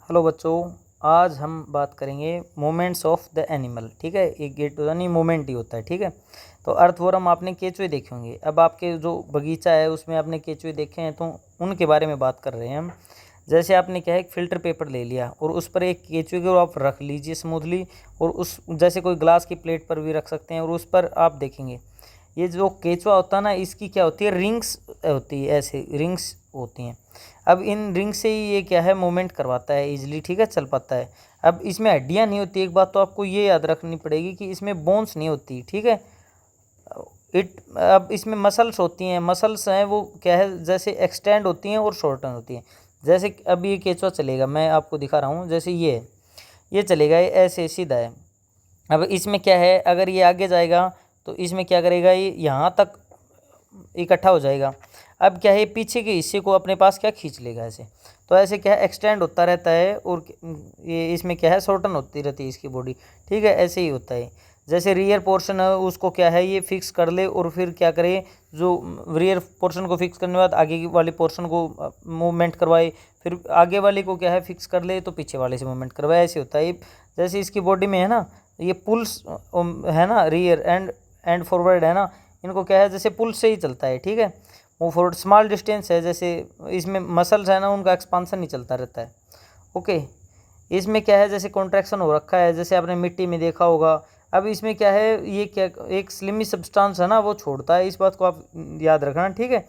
Hello बच्चों, आज हम बात करेंगे मोमेंट्स ऑफ द एनिमल। ठीक है, एक गेट यानी मोमेंट ही होता है। ठीक है, तो अर्थवर्म आपने केचुए देखे होंगे। अब आपके जो बगीचा है उसमें आपने केचुए देखे हैं, तो उनके बारे में बात कर रहे हैं हम। जैसे आपने क्या है, एक फ़िल्टर पेपर ले लिया और उस पर एक केचुए को आप रख लीजिए स्मूथली, और उस जैसे कोई ग्लास की प्लेट पर भी रख सकते हैं, और उस पर आप देखेंगे ये जो केचुआ होता है ना, इसकी क्या होती है, रिंग्स होती है, ऐसे रिंग्स होती हैं। अब इन रिंग से ही ये क्या है, मूवमेंट करवाता है इजीली। ठीक है, चल पाता है। अब इसमें हड्डियाँ नहीं होती। एक बात तो आपको ये याद रखनी पड़ेगी कि इसमें बोन्स नहीं होती। ठीक है, अब इसमें मसल्स होती हैं। मसल्स हैं वो क्या है, जैसे एक्सटेंड होती हैं और शॉर्टन होती हैं। जैसे अब ये केचुआ चलेगा, मैं आपको दिखा रहा हूँ। जैसे ये चलेगा, ये ऐसे सीधा है। अब इसमें क्या है, अगर ये आगे जाएगा तो इसमें क्या करेगा, ये यहाँ तक इकट्ठा हो जाएगा। अब क्या है, पीछे के हिस्से को अपने पास क्या खींच लेगा ऐसे। तो ऐसे क्या है, एक्सटेंड होता रहता है, और ये इसमें क्या है, शॉर्टन होती रहती है इसकी बॉडी। ठीक है, ऐसे ही होता है। जैसे रियर पोर्शन है उसको क्या है, ये फिक्स कर ले, और फिर क्या करे, जो रियर पोर्शन को फिक्स करने के बाद आगे वाले पोर्शन को मूवमेंट करवाए, फिर आगे वाले को क्या है फिक्स कर ले तो पीछे वाले से मूवमेंट करवाए। ऐसे होता है। जैसे इसकी बॉडी में है ना, ये पुल्स है ना, रियर एंड फॉरवर्ड है ना, इनको क्या है, जैसे पुल से ही चलता है। ठीक है, वो फॉरवर्ड स्मॉल डिस्टेंस है, जैसे इसमें मसल्स है ना, उनका एक्सपांसन ही चलता रहता है। ओके, इसमें क्या है, जैसे कॉन्ट्रैक्शन हो रखा है, जैसे आपने मिट्टी में देखा होगा। अब इसमें क्या है, ये क्या एक स्लिमी सब्सटेंस है ना, वो छोड़ता है। इस बात को आप याद रखना। ठीक है,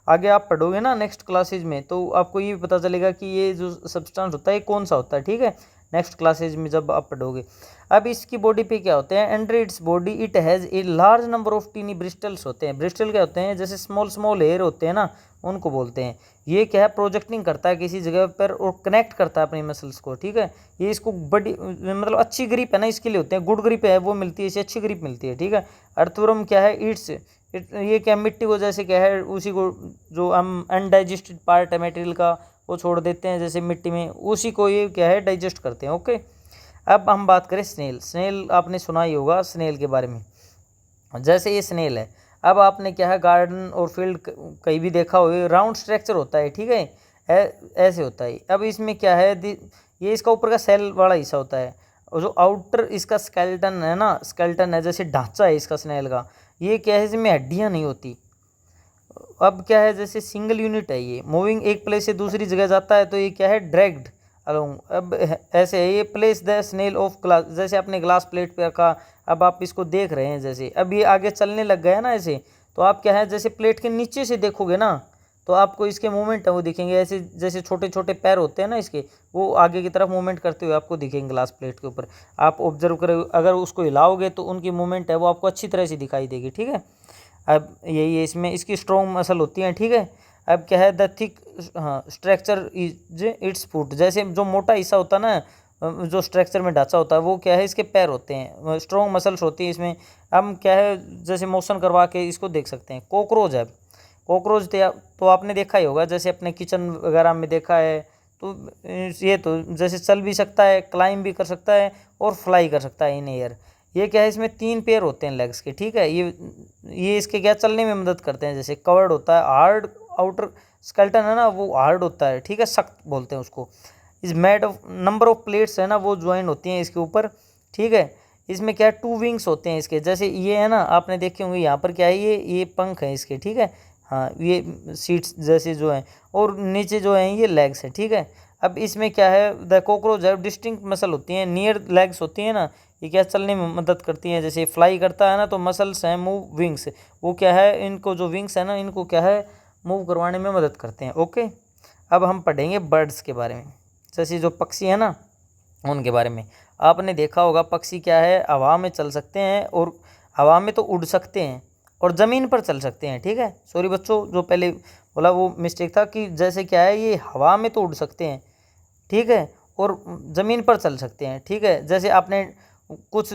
आगे आप पढ़ोगे ना नेक्स्ट क्लासेज में, तो आपको ये भी पता चलेगा कि ये जो सब्सटेंस होता है कौन सा होता है। ठीक है, नेक्स्ट क्लासेज में जब आप पढ़ोगे। अब इसकी बॉडी पे क्या होते हैं, under its body it has a large number of tiny bristles होते हैं। ब्रिस्टल क्या होते हैं, जैसे स्मॉल स्मॉल हेयर होते हैं ना, उनको बोलते हैं। ये क्या है, प्रोजेक्टिंग करता है किसी जगह पर और कनेक्ट करता है अपनी मसल्स को। ठीक है, ये इसको बड़ी मतलब अच्छी ग्रिप है ना, इसके लिए होते हैं। गुड ग्रिप है वो मिलती है, इसे अच्छी ग्रिप मिलती है। ठीक है, अर्थवर्म क्या है, ये क्या मिट्टी को जैसे क्या है, उसी को जो हम अनडाइजेस्टेड पार्ट है मटेरियल का वो छोड़ देते हैं जैसे मिट्टी में, उसी को ये क्या है डाइजेस्ट करते हैं। ओके, अब हम बात करें स्नेल आपने सुना ही होगा स्नेल के बारे में। जैसे ये स्नेल है, अब आपने क्या है, गार्डन और फील्ड कहीं भी देखा हो, राउंड स्ट्रक्चर होता है। ठीक है, ऐसे होता है। अब इसमें क्या है, ये इसका ऊपर का सेल वाला हिस्सा होता है, और जो आउटर इसका स्केलेटन है ना, स्केलेटन है जैसे ढांचा है इसका स्नेल का, ये क्या है, इसमें हड्डियाँ नहीं होती। अब क्या है, जैसे सिंगल यूनिट है, ये मूविंग एक प्लेस से दूसरी जगह जाता है, तो ये क्या है, ड्रैग्ड अलोंग। अब ऐसे है, ये place the snail of glass, जैसे आपने ग्लास प्लेट पे रखा, अब आप इसको देख रहे हैं, जैसे अब ये आगे चलने लग गया ना ऐसे, तो आप क्या है, जैसे प्लेट के नीचे से देखोगे ना, तो आपको इसके मूवमेंट है वो दिखेंगे। ऐसे जैसे छोटे छोटे पैर होते हैं ना इसके, वो आगे की तरफ मूवमेंट करते हुए आपको दिखेंगे ग्लास प्लेट के ऊपर। आप ऑब्जर्व करोगे, अगर उसको हिलाओगे तो उनकी मूवमेंट है वो आपको अच्छी तरह से दिखाई देगी। ठीक है, अब यही इसमें इसकी स्ट्रॉन्ग मसल होती हैं। ठीक है, अब क्या है, the thick structure is it's foot, जैसे जो मोटा हिस्सा होता है ना, जो स्ट्रक्चर में ढांचा होता है, वो क्या है, इसके पैर होते हैं, स्ट्रॉन्ग मसल्स होती हैं इसमें। हम क्या है, जैसे मोशन करवा के इसको देख सकते हैं। कॉकरोच है, कॉकरोच तो आपने देखा ही होगा, जैसे अपने किचन वगैरह में देखा है। तो ये तो जैसे चल भी सकता है, क्लाइंब भी कर सकता है, और फ्लाई कर सकता है इन एयर। ये क्या है, इसमें 3 पैर होते हैं लेग्स के। ठीक है, ये इसके क्या चलने में मदद करते हैं। जैसे कवर्ड होता है, हार्ड आउटर स्केलेटन है ना, वो हार्ड होता है। ठीक है, सख्त बोलते हैं उसको। इस made of number of plates है ना, वो ज्वाइन होती हैं इसके ऊपर। ठीक है, इसमें क्या है, 2 विंग्स होते हैं इसके। जैसे ये है ना, आपने देखे होंगे, यहाँ पर क्या है, ये पंख है इसके। ठीक है, हाँ, ये सीट्स जैसे जो हैं, और नीचे जो हैं ये लेग्स हैं। ठीक है, अब इसमें क्या है, द कॉकरोच है, डिस्टिंक्ट मसल होती हैं, नियर लेग्स होती हैं ना, ये क्या चलने में मदद करती हैं। जैसे फ्लाई करता है ना, तो मसल्स हैं मूव विंग्स, वो क्या है, इनको जो विंग्स है ना, इनको क्या है, मूव करवाने में मदद करते हैं। ओके, अब हम पढ़ेंगे बर्ड्स के बारे में। जैसे जो पक्षी है ना, उनके बारे में आपने देखा होगा, पक्षी क्या है, हवा में चल सकते हैं, और हवा में तो उड़ सकते हैं, और ज़मीन पर चल सकते हैं। ठीक है, सॉरी बच्चों, जो पहले बोला वो मिस्टेक था, कि जैसे क्या है, ये हवा में तो उड़ सकते हैं। ठीक है, और ज़मीन पर चल सकते हैं। ठीक है, जैसे आपने कुछ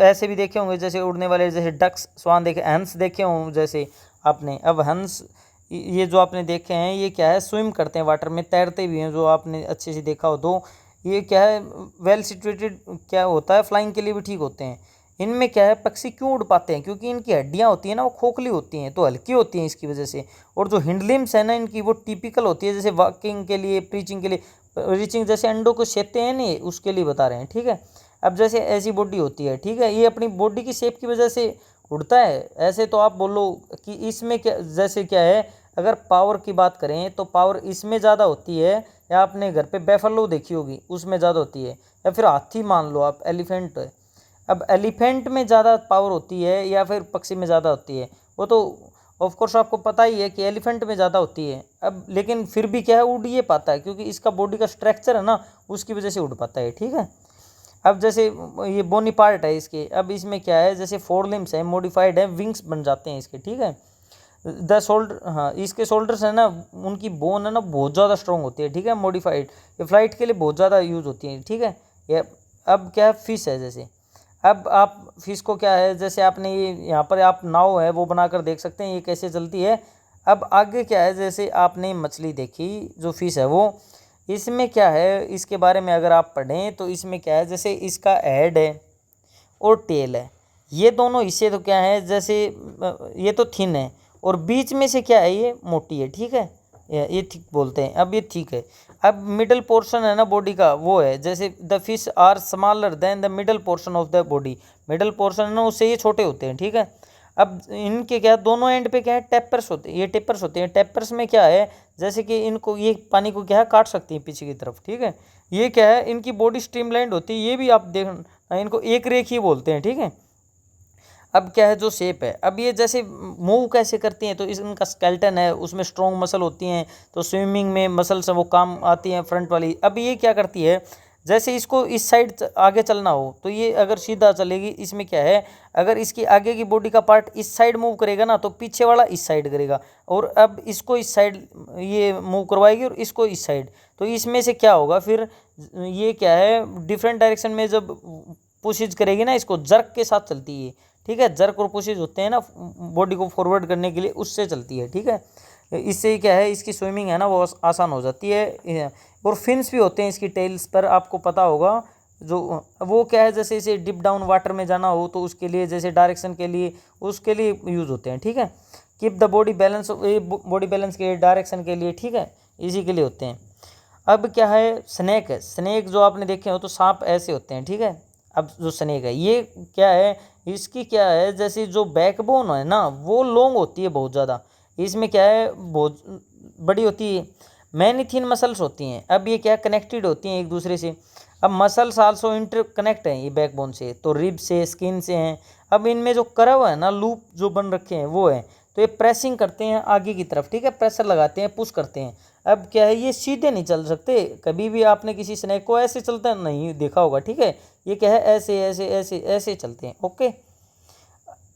ऐसे भी देखे होंगे, जैसे उड़ने वाले, जैसे डक्स, स्वान देखे, हंस देखे हों जैसे आपने। अब हंस, ये जो आपने देखे हैं, ये क्या है, स्विम करते हैं, वाटर में तैरते भी हैं, जो आपने अच्छे से देखा हो। तो ये क्या है, वेल सिचुएटेड क्या होता है, फ्लाइंग के लिए भी ठीक होते हैं। इनमें क्या है, पक्षी क्यों उड़ पाते हैं, क्योंकि इनकी हड्डियाँ होती हैं ना, वो खोखली होती हैं, तो हल्की होती हैं इसकी वजह से। और जो हिंड लिम्स है ना इनकी, वो टिपिकल होती है, जैसे वॉकिंग के लिए, प्रीचिंग के लिए रीचिंग जैसे अंडों को सेकते हैं नहीं, उसके लिए बता रहे हैं, ठीक है। अब जैसे ऐसी बॉडी होती है, ठीक है, ये अपनी बॉडी की शेप की वजह से उड़ता है। ऐसे तो आप बोलो कि इसमें क्या, जैसे क्या है, अगर पावर की बात करें तो पावर इसमें ज़्यादा होती है, या आपने घर पे बैफलो देखी होगी उसमें ज़्यादा होती है, या फिर हाथी मान लो आप, एलिफेंट है। अब एलिफेंट में ज़्यादा पावर होती है या फिर पक्षी में ज़्यादा होती है, वो तो ऑफ कोर्स आपको पता ही है कि एलिफेंट में ज़्यादा होती है। अब लेकिन फिर भी क्या है, उड़ ये पाता है क्योंकि इसका बॉडी का स्ट्रक्चर है ना, उसकी वजह से उड़ पाता है, ठीक है। अब जैसे ये बोनी पार्ट है इसके, अब इसमें क्या है, जैसे 4 लिम्स है, मॉडिफाइड है, विंग्स बन जाते हैं इसके, ठीक है। द शोल्डर, हाँ, इसके शोल्डर्स है ना, उनकी बोन है ना बहुत ज़्यादा स्ट्रॉन्ग होती है, ठीक है, मॉडिफाइड, ये फ्लाइट के लिए बहुत ज़्यादा यूज़ होती है, ठीक है। ये अब क्या है, फिश है जैसे, अब आप फिश को क्या है, जैसे आपने ये यहाँ पर आप नाव है वो बनाकर देख सकते हैं ये कैसे चलती है। अब आगे क्या है, जैसे आपने मछली देखी जो फिश है वो, इसमें क्या है, इसके बारे में अगर आप पढ़ें तो इसमें क्या है, जैसे इसका हेड है और टेल है, ये दोनों हिस्से तो क्या है, जैसे ये तो थिन है और बीच में से क्या है, ये मोटी है, ठीक है, ये थिक बोलते हैं। अब ये ठीक है। अब मिडल पोर्शन है ना बॉडी का, वो है जैसे the fish are smaller than the middle portion of the body, middle portion है ना उससे ये छोटे होते हैं, ठीक है। अब इनके क्या दोनों एंड पे क्या है, टेपर्स होते हैं, ये टेपर्स होते हैं। टेपर्स में क्या है, जैसे कि इनको ये पानी को क्या है काट सकती है पीछे की तरफ, ठीक है। ये क्या है, इनकी बॉडी स्ट्रीमलाइंड होती है, ये भी आप देख, इनको एक रेखी बोलते हैं, ठीक है। अब क्या है, जो शेप है, अब ये जैसे मूव कैसे करती हैं, तो इनका स्केलेटन है, उसमें स्ट्रॉन्ग मसल होती हैं, तो स्विमिंग में मसल्स वो काम आती हैं फ्रंट वाली। अब ये क्या करती है, जैसे इसको इस साइड आगे चलना हो तो ये अगर सीधा चलेगी, इसमें क्या है, अगर इसकी आगे की बॉडी का पार्ट इस साइड मूव करेगा ना, तो पीछे वाला इस साइड करेगा, और अब इसको इस साइड ये मूव करवाएगी और इसको इस साइड, तो इसमें से क्या होगा फिर, ये क्या है, डिफरेंट डायरेक्शन में जब पुशेज करेगी ना, इसको जर्क के साथ चलती है, ठीक है। जर्क और पुशेज होते हैं ना बॉडी को फॉरवर्ड करने के लिए, उससे चलती है, ठीक है। इससे क्या है, इसकी स्विमिंग है ना वो आसान हो जाती है। और फिन्स भी होते हैं इसकी टेल्स पर, आपको पता होगा, जो वो क्या है, जैसे इसे डिप डाउन वाटर में जाना हो तो उसके लिए, जैसे डायरेक्शन के लिए, उसके लिए यूज़ होते हैं, ठीक है। Keep the body balance, body balance के डायरेक्शन के लिए, ठीक है, इसी के लिए होते हैं। अब क्या है, स्नेक है, स्नेक जो आपने देखे हो तो सांप ऐसे होते हैं, ठीक है। अब जो स्नेक है ये क्या है, इसकी क्या है, जैसे जो बैकबोन है ना वो लॉन्ग होती है बहुत ज़्यादा, इसमें क्या है बहुत बड़ी होती है, मैनी थिन मसल्स होती हैं। अब ये क्या कनेक्टेड होती हैं एक दूसरे से। अब मसल्स आल्सो इंटर कनेक्ट हैं ये बैकबोन से, तो रिब से, स्किन से हैं। अब इनमें जो कर्व है ना, लूप जो बन रखे हैं वो है, तो ये प्रेसिंग करते हैं आगे की तरफ, ठीक है, प्रेशर लगाते हैं, पुश करते हैं। अब क्या है, ये सीधे नहीं चल सकते, कभी भी आपने किसी स्नेक को ऐसे चलता नहीं देखा होगा, ठीक है। ये क्या है, ऐसे ऐसे ऐसे ऐसे चलते हैं, ओके।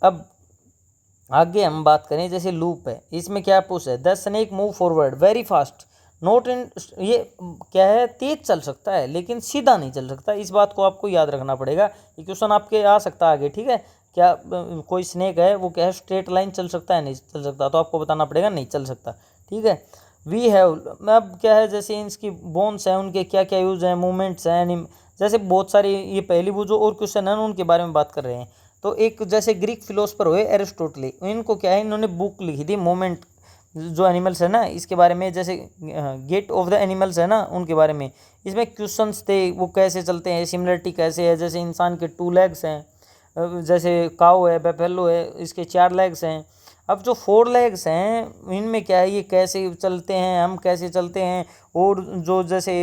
अब आगे हम बात करें, जैसे लूप है, इसमें क्या पुश है, the snake move forward very fast not in, ये क्या है, तेज चल सकता है लेकिन सीधा नहीं चल सकता, इस बात को आपको याद रखना पड़ेगा। ये क्वेश्चन आपके आ सकता है आगे, ठीक है। क्या कोई स्नेक है वो क्या है, स्ट्रेट लाइन चल सकता है, नहीं चल सकता, तो आपको बताना पड़ेगा नहीं चल सकता, ठीक है। वी हैव, अब क्या है, जैसे इसकी बोन्स हैं, उनके क्या क्या यूज़ हैं, मूवमेंट्स हैं, जैसे बहुत सारी, ये पहली वो जो और क्वेश्चन है उनके बारे में बात कर रहे हैं। तो एक जैसे ग्रीक फिलोसफर हुए एरिस्टोटली, इनको क्या है, इन्होंने बुक लिखी थी मोमेंट, जो एनिमल्स है ना इसके बारे में, जैसे गेट ऑफ द एनिमल्स है ना उनके बारे में। इसमें क्वेश्चंस थे वो कैसे चलते हैं, सिमिलरिटी कैसे है, जैसे इंसान के 2 लेग्स हैं, जैसे काऊ है, बेफेलो है, इसके 4 लेग्स हैं। अब जो 4 लेग्स हैं इनमें क्या है, ये कैसे चलते हैं, हम कैसे चलते हैं, और जो जैसे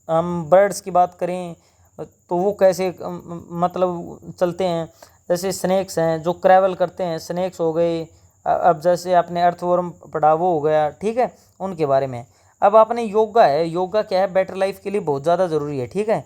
हम बर्ड्स की बात करें तो वो कैसे मतलब चलते हैं, जैसे स्नेक्स हैं जो ट्रैवल करते हैं, स्नेक्स हो गए। अब जैसे आपने अर्थवर्म पढ़ा वो हो गया, ठीक है, उनके बारे में। अब आपने योगा है, योगा क्या है, बेटर लाइफ के लिए बहुत ज़्यादा ज़रूरी है, ठीक है।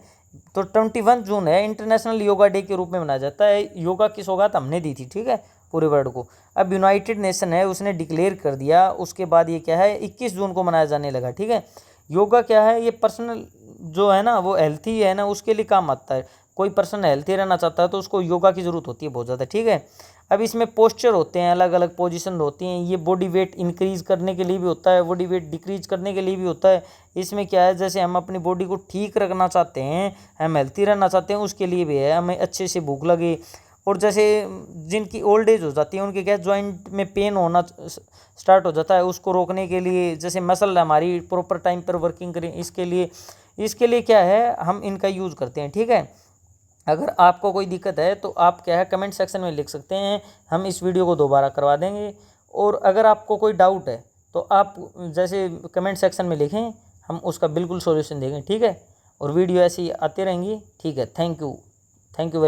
तो 21 जून है, इंटरनेशनल योगा डे के रूप में मनाया जाता है। योगा की सौगात हमने दी थी, ठीक है, पूरे वर्ल्ड को। अब यूनाइटेड नेशन है उसने डिक्लेयर कर दिया, उसके बाद ये क्या है 21 जून को मनाया जाने लगा, ठीक है। योगा क्या है, ये पर्सनल जो है ना वो हेल्थी है ना उसके लिए काम आता है। कोई पर्सन हेल्थी रहना चाहता है तो उसको योगा की ज़रूरत होती है बहुत ज़्यादा, ठीक है। अब इसमें पोस्चर होते हैं, अलग अलग पोजीशन होती हैं, ये बॉडी वेट इंक्रीज़ करने के लिए भी होता है, बॉडी वेट डिक्रीज करने के लिए भी होता है। इसमें क्या है, जैसे हम अपनी बॉडी को ठीक रखना चाहते हैं, हम हेल्थी रहना चाहते हैं, उसके लिए भी है, हमें अच्छे से भूख लगे और जैसे जिनकी ओल्ड एज हो जाती है उनके क्या जॉइंट में पेन होना स्टार्ट हो जाता है, उसको रोकने के लिए जैसे मसल हमारी प्रॉपर टाइम पर वर्किंग करें, इसके लिए क्या है हम इनका यूज़ करते हैं। ठीक है, अगर आपको कोई दिक्कत है तो आप क्या है कमेंट सेक्शन में लिख सकते हैं, हम इस वीडियो को दोबारा करवा देंगे। और अगर आपको कोई डाउट है तो आप जैसे कमेंट सेक्शन में लिखें, हम उसका बिल्कुल सॉल्यूशन देंगे। ठीक है, और वीडियो ऐसी आती रहेंगी। ठीक है, थैंक यू वेरी